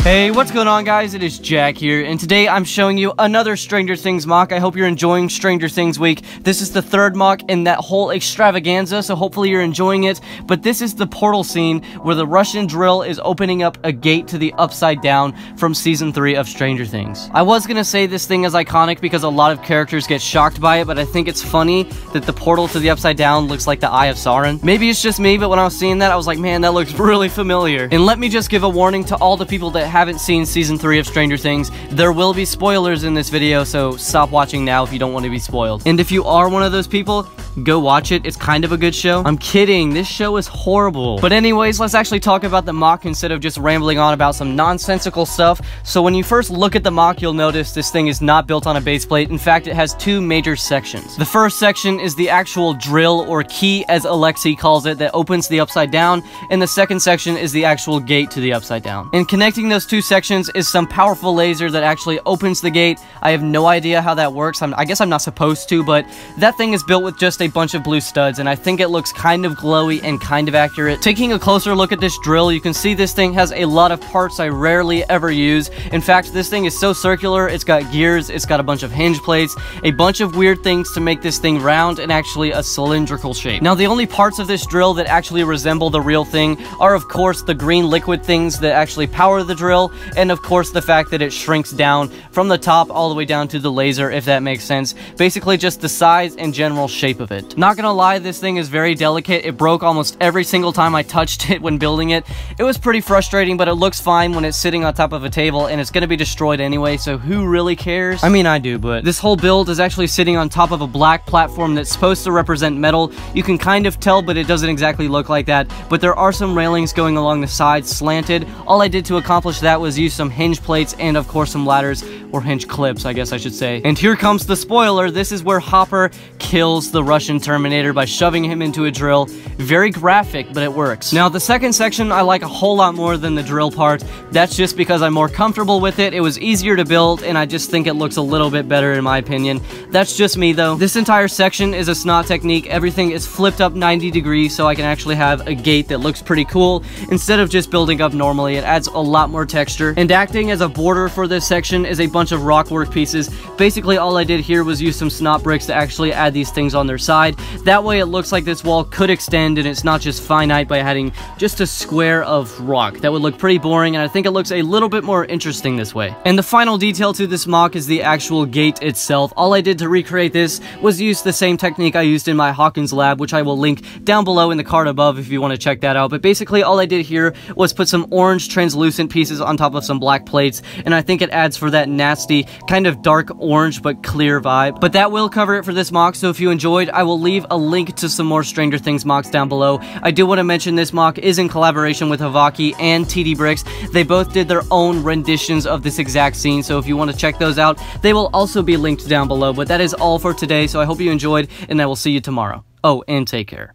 Hey, what's going on, guys? It is Jack here, and today I'm showing you another Stranger Things mock. I hope you're enjoying Stranger Things week. This is the third mock in that whole extravaganza, so hopefully you're enjoying it. But this is the portal scene where the Russian drill is opening up a gate to the Upside Down from Season 3 of Stranger Things. I was gonna say this thing is iconic because a lot of characters get shocked by it, but I think it's funny that the portal to the Upside Down looks like the Eye of Sauron. Maybe it's just me, but when I was seeing that, I was like, man, that looks really familiar. And let me just give a warning to all the people that haven't seen Season 3 of Stranger Things. There will be spoilers in this video, so stop watching now if you don't want to be spoiled. And if you are one of those people, go watch it. It's kind of a good show. I'm kidding. This show is horrible. But anyways, let's actually talk about the mock instead of just rambling on about some nonsensical stuff. So when you first look at the mock, you'll notice this thing is not built on a base plate. In fact, it has two major sections. The first section is the actual drill, or key as Alexi calls it, that opens the Upside Down, and the second section is the actual gate to the Upside Down. And connecting those two sections is some powerful laser that actually opens the gate. I have no idea how that works. I guess I'm not supposed to, but that thing is built with just a bunch of blue studs, and I think it looks kind of glowy and kind of accurate. Taking a closer look at this drill, you can see this thing has a lot of parts I rarely ever use. In fact, this thing is so circular. It's got gears, it's got a bunch of hinge plates, a bunch of weird things to make this thing round and actually a cylindrical shape. Now, the only parts of this drill that actually resemble the real thing are, of course, the green liquid things that actually power the drill, and of course the fact that it shrinks down from the top all the way down to the laser, if that makes sense. Basically just the size and general shape of it. Not gonna lie, this thing is very delicate. It broke almost every single time I touched it when building it. It was pretty frustrating, but it looks fine when it's sitting on top of a table, and it's gonna be destroyed anyway, so who really cares? I mean, I do, but this whole build is actually sitting on top of a black platform that's supposed to represent metal. You can kind of tell, but it doesn't exactly look like that. But there are some railings going along the sides, slanted. All I did to accomplish that was use some hinge plates and of course some ladders, or hinge clips, I guess I should say. And here comes the spoiler. This is where Hopper kills the Russian Terminator by shoving him into a drill. Very graphic, but it works. Now, the second section I like a whole lot more than the drill part. That's just because I'm more comfortable with it. It was easier to build, and I just think it looks a little bit better in my opinion. That's just me though. This entire section is a snot technique. Everything is flipped up 90 degrees so I can actually have a gate that looks pretty cool instead of just building up normally. It adds a lot more texture. And acting as a border for this section is a bunch of rock work pieces. Basically, all I did here was use some snot bricks to actually add these things on their side. That way it looks like this wall could extend and it's not just finite by adding just a square of rock. That would look pretty boring, and I think it looks a little bit more interesting this way. And the final detail to this mock is the actual gate itself. All I did to recreate this was use the same technique I used in my Hawkins lab, which I will link down below in the card above if you want to check that out. But basically all I did here was put some orange translucent pieces on top of some black plates, and I think it adds for that nasty kind of dark orange but clear vibe. But that will cover it for this mock, so if you enjoyed, I will leave a link to some more Stranger Things mocks down below. I do want to mention this mock is in collaboration with Havaki and TD Bricks. They both did their own renditions of this exact scene, so if you want to check those out, they will also be linked down below. But that is all for today, so I hope you enjoyed, and I will see you tomorrow. Oh, and take care.